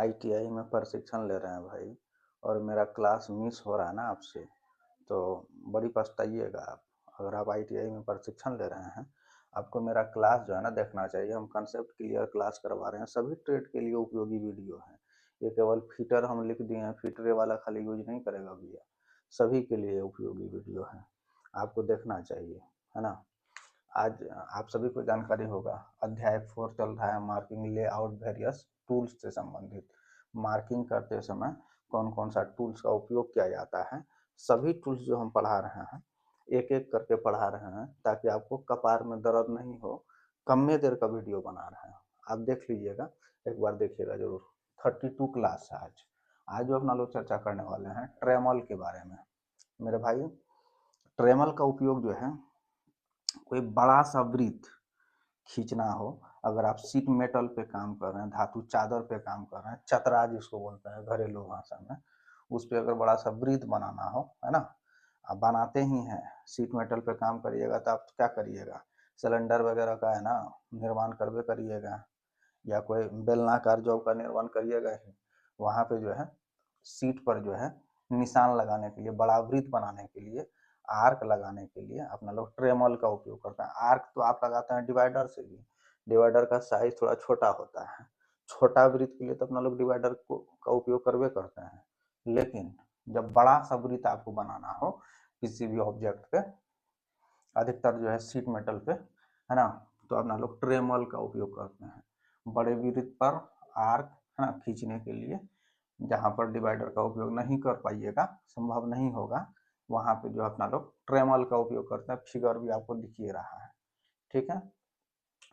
ITI में प्रशिक्षण ले रहे हैं भाई, और मेरा क्लास मिस हो रहा है ना आपसे, तो बड़ी पछताइएगा आप। अगर आप आईटीआई में प्रशिक्षण ले रहे हैं, आपको मेरा क्लास जो है ना देखना चाहिए। हम कंसेप्ट क्लियर क्लास करवा रहे हैं, सभी ट्रेड के लिए उपयोगी वीडियो है। ये केवल फिटर हम लिख दिए हैं, फिटरे वाला खाली यूज नहीं करेगा भैया, सभी के लिए उपयोगी वीडियो है, आपको देखना चाहिए, है ना। आज आप सभी को जानकारी होगा, अध्याय 4 चल रहा है, मार्किंग लेआउट वेरियस टूल्स से संबंधित। मार्किंग करते समय कौन कौन सा टूल्स का उपयोग किया जाता है, सभी टूल्स जो हम पढ़ा रहे हैं एक एक करके पढ़ा रहे हैं, ताकि आपको कपार में दर्द नहीं हो। कम में देर का वीडियो बना रहे हैं, आप देख लीजिएगा, एक बार देखिएगा जरूर। 32 क्लास है आज जो अपना लोग चर्चा करने वाले हैं ट्रेमल के बारे में। मेरे भाई, ट्रेमल का उपयोग जो है, कोई बड़ा सा वृत्त खींचना हो, अगर आप सीट मेटल पे काम कर रहे हैं, धातु चादर पे काम कर रहे हैं, चतरा जिसको बोलते हैं घरेलू भाषा में, उस पे अगर बड़ा सा वृत्त बनाना हो, है ना, आप बनाते ही हैं। सीट मेटल पे काम करिएगा तो आप क्या करिएगा, सिलेंडर वगैरह का है ना निर्माण करवे करिएगा, या कोई बेलनाकार जॉब का निर्माण करिएगा ही। वहाँ पे जो है सीट पर जो है निशान लगाने के लिए, बड़ा वृत्त बनाने के लिए, आर्क लगाने के लिए अपना लोग ट्रेमल का उपयोग करता है। आर्क तो आप लगाते हैं डिवाइडर से भी, डिवाइडर का साइज थोड़ा छोटा होता है। छोटा वृत्त के लिए तो अपना लोग डिवाइडर को का उपयोग करवे करते हैं, लेकिन जब बड़ा सा वृत्त आपको बनाना हो किसी भी ऑब्जेक्ट पे, अधिकतर जो है सीट मेटल पे, है ना, तो अपना लोग ट्रेमल का उपयोग करते हैं बड़े वृत्त पर आर्क, है ना, खींचने के लिए। जहाँ पर डिवाइडर का उपयोग नहीं कर पाइएगा, संभव नहीं होगा, वहाँ पे जो अपना लोग ट्रेमल का उपयोग करते हैं। फिगर भी आपको दिखिए रहा है, ठीक है।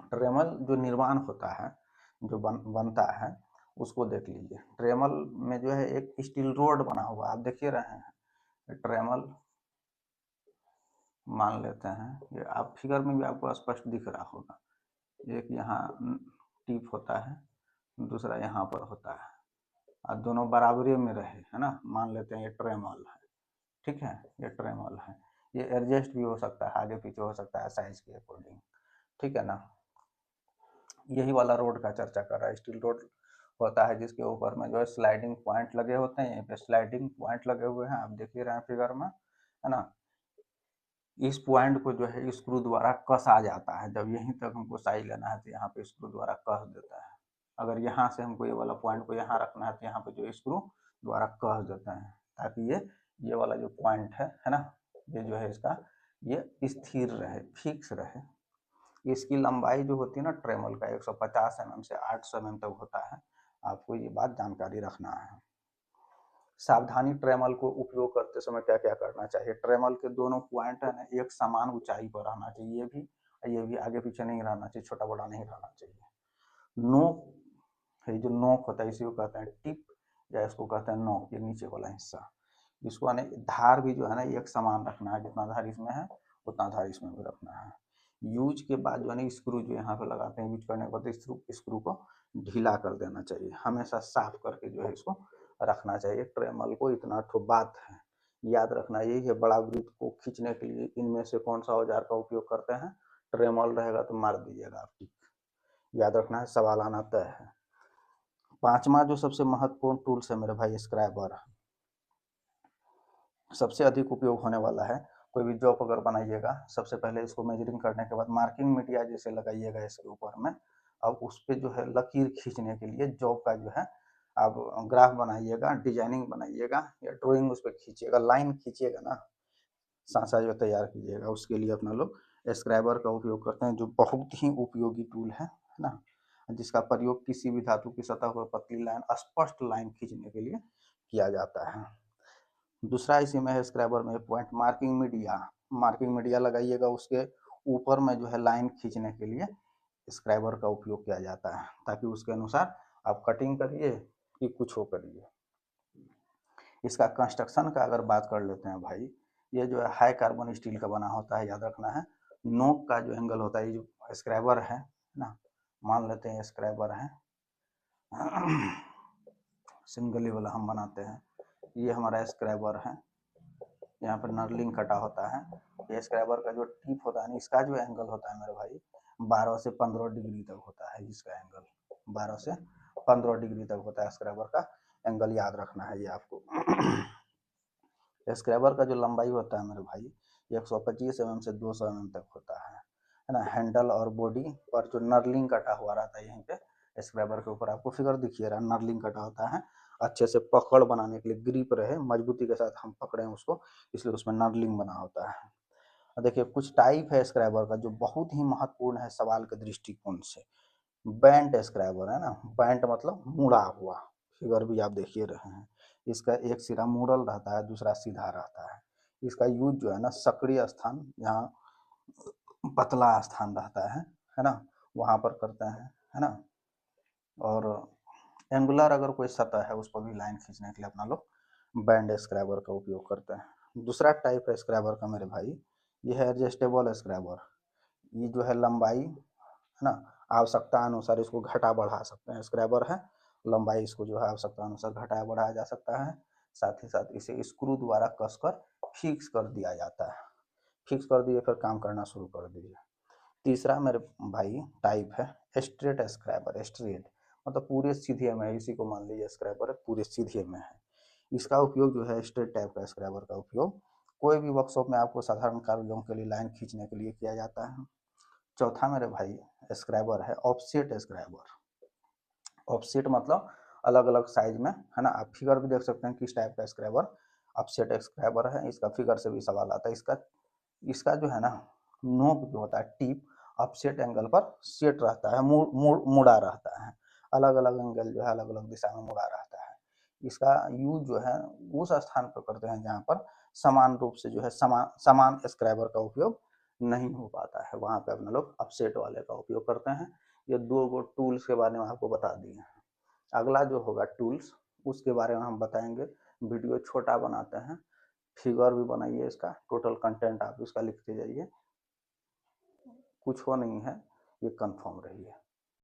ट्रेमल जो निर्माण होता है, जो बनता है, उसको देख लीजिए। ट्रेमल में जो है एक स्टील रोड बना हुआ, आप देखिए रहे हैं ट्रेमल, मान लेते हैं ये, आप फिगर में भी आपको स्पष्ट दिख रहा होगा। एक यहाँ टिप होता है, दूसरा यहाँ पर होता है, और दोनों बराबरी में रहे, है ना, मान लेते हैं ये ट्रेमल है, ठीक है, ये ट्रेमल है। ये एडजस्ट भी हो सकता है, आगे पीछे हो सकता है साइज के अकॉर्डिंग, ठीक है ना। यही वाला रोड का चर्चा कर रहा है। स्टील रोड होता है जिसके ऊपर में जो है स्लाइडिंग पॉइंट लगे होते हैं, यहाँ पे स्लाइडिंग पॉइंट लगे हुए हैं, आप देख ही रहे हैं फिगर में, है ना। इस पॉइंट को जो है स्क्रू द्वारा कसा जाता है। जब यहीं तक हमको साइज लेना है तो यहाँ पे स्क्रू द्वारा कस देता है। अगर यहाँ से हमको ये वाला पॉइंट को यहाँ रखना है तो यहाँ पे जो स्क्रू द्वारा कस देते हैं, ताकि ये वाला जो पॉइंट है ना, ये जो है इसका ये स्थिर रहे, फिक्स रहे। इसकी लंबाई जो होती है ना ट्रेमल का 150 mm से 800 mm तक होता है, आपको ये बात जानकारी रखना है। सावधानी ट्रेमल को उपयोग करते समय क्या क्या करना चाहिए। ट्रेमल के दोनों पॉइंट है ना एक समान ऊंचाई पर रहना चाहिए, ये भी आगे पीछे नहीं रहना चाहिए, छोटा बड़ा नहीं रहना चाहिए। नोक है, जो नोक होता है इसी को कहते हैं टिप, या इसको कहते हैं नोक, ये नीचे वाला हिस्सा। इसको धार भी जो है ना एक समान रखना है, जितना धार इसमें है उतना धार इसमें भी रखना है। यूज के बाद जो है ना स्क्रू जो यहाँ पे लगाते हैं, यूज करने के बाद स्क्रू को ढीला कर देना चाहिए, हमेशा साफ करके जो है इसको रखना चाहिए। ट्रेमल को इतना ठो बात है, याद रखना यही है। बड़ा वृत्त को खींचने के लिए इनमें से कौन सा औजार का उपयोग करते हैं, ट्रेमल रहेगा तो मार दीजिएगा आप, ठीक, याद रखना है, सवाल आना तय है। पांचवा जो सबसे महत्वपूर्ण टूल्स है मेरे भाई, स्क्रैबर, सबसे अधिक उपयोग होने वाला है। कोई भी जॉब अगर बनाइएगा, सबसे पहले इसको मेजरिंग करने के बाद मार्किंग मीडिया जैसे लगाइएगा इसके ऊपर में, अब उस पर जो है लकीर खींचने के लिए जॉब का जो है आप ग्राफ बनाइएगा, डिजाइनिंग बनाइएगा, या ड्राइंग उस पर खींचिएगा, लाइन खींचिएगा ना, सांचा जो तैयार कीजिएगा, उसके लिए अपना लोग स्क्रैबर का उपयोग करते हैं, जो बहुत ही उपयोगी टूल है ना, जिसका प्रयोग किसी भी धातु की सतह पर पतली लाइन, स्पष्ट लाइन खींचने के लिए किया जाता है। दूसरा इसी में है स्क्रैबर में point marking media. Marking media लगाइएगा, उसके ऊपर में जो है लाइन खींचने के लिए स्क्रैबर का उपयोग किया जाता है, ताकि उसके अनुसार आप कटिंग करिए कि कुछ हो करिए। इसका कंस्ट्रक्शन का अगर बात कर लेते हैं भाई, ये जो है हाई कार्बन स्टील का बना होता है, याद रखना है। नोक का जो एंगल होता है, ये जो स्क्रैबर है ना, मान लेते हैं स्क्रैबर है सिंगली वाला हम बनाते हैं, ये हमारा स्क्रैबर है, यहाँ पर नर्लिंग कटा होता है। ये स्क्रैबर का जो टिप होता है ना, इसका जो एंगल होता है मेरे भाई 12 से 15 डिग्री तक होता है, इसका एंगल 12 से 15 डिग्री तक होता है स्क्रैबर का एंगल, याद रखना है ये आपको। स्क्रैबर का जो लंबाई होता है मेरे भाई 125 mm से 200 mm तक होता है ना। हैंडल और बॉडी पर जो नर्लिंग कटा हुआ रहता है यहीं पे स्क्रैबर के ऊपर आपको फिगर दिखिए रहा, नर्लिंग कटा होता है अच्छे से पकड़ बनाने के लिए, ग्रिप रहे, मजबूती के साथ हम पकड़े उसको, इसलिए उसमें नर्लिंग बना होता है। देखिए कुछ टाइप है स्क्रैबर का जो बहुत ही महत्वपूर्ण है सवाल के दृष्टिकोण से। बैंट स्क्रैबर है ना, बैंट मतलब मुड़ा हुआ, फिगर भी आप देखिए रहे हैं। इसका एक सिरा मुड़ल रहता है, दूसरा सीधा रहता है। इसका यूज जो है ना सक्रिय स्थान, जहाँ पतला स्थान रहता है ना, वहाँ पर करते हैं, है ना। और एंगुलर अगर कोई सतह है उस पर भी लाइन खींचने के लिए अपना लोग बैंड स्क्रैबर का उपयोग करते हैं। दूसरा टाइप है स्क्रैबर का मेरे भाई, ये है एडजस्टेबल स्क्रैबर। ये जो है लंबाई है ना, आवश्यकता अनुसार इसको घटा बढ़ा सकते हैं। स्क्रैबर है, लंबाई इसको जो है आवश्यकता अनुसार घटाया बढ़ाया जा सकता है। साथ ही साथ इसे स्क्रू द्वारा कसकर फिक्स कर दिया जाता है। फिक्स कर दिए फिर काम करना शुरू कर दीजिए। तीसरा मेरे भाई टाइप है स्ट्रेट स्क्रैबर। स्ट्रेट मतलब पूरे सीधे में है, इसी को मान लीजिए स्क्रैबर है, पूरे सीधे में है। इसका उपयोग जो है स्ट्रेट टाइप का स्क्रैबर का उपयोग कोई भी वर्कशॉप में आपको साधारण कार्यों के लिए लाइन खींचने के लिए किया जाता है। चौथा मेरे भाई स्क्रैबर है ऑफसेट स्क्रैबर। ऑफसेट मतलब अलग अलग साइज में, है ना। आप फिगर भी देख सकते हैं किस टाइप का स्क्रैबर ऑफसेट स्क्रैबर है। इसका फिगर से भी सवाल आता है। इसका जो है ना नोक जो होता है, टिप ऑफसेट एंगल पर सेट रहता है, मुड़ा रहता है। अलग अलग एंगल जो है अलग अलग दिशा में मुड़ा रहता है। इसका यूज जो है उस स्थान पर करते हैं जहाँ पर समान रूप से जो है समान स्क्रैबर का उपयोग नहीं हो पाता है, वहाँ पे अपने लोग ऑफसेट वाले का उपयोग करते हैं। ये दो गो टूल्स के बारे में आपको बता दिए। अगला जो होगा टूल्स, उसके बारे में हम बताएंगे। वीडियो छोटा बनाते हैं, फिगर भी बनाइए, इसका टोटल कंटेंट आप इसका लिखते जाइए। कुछ हो नहीं है, ये कंफर्म रहिए।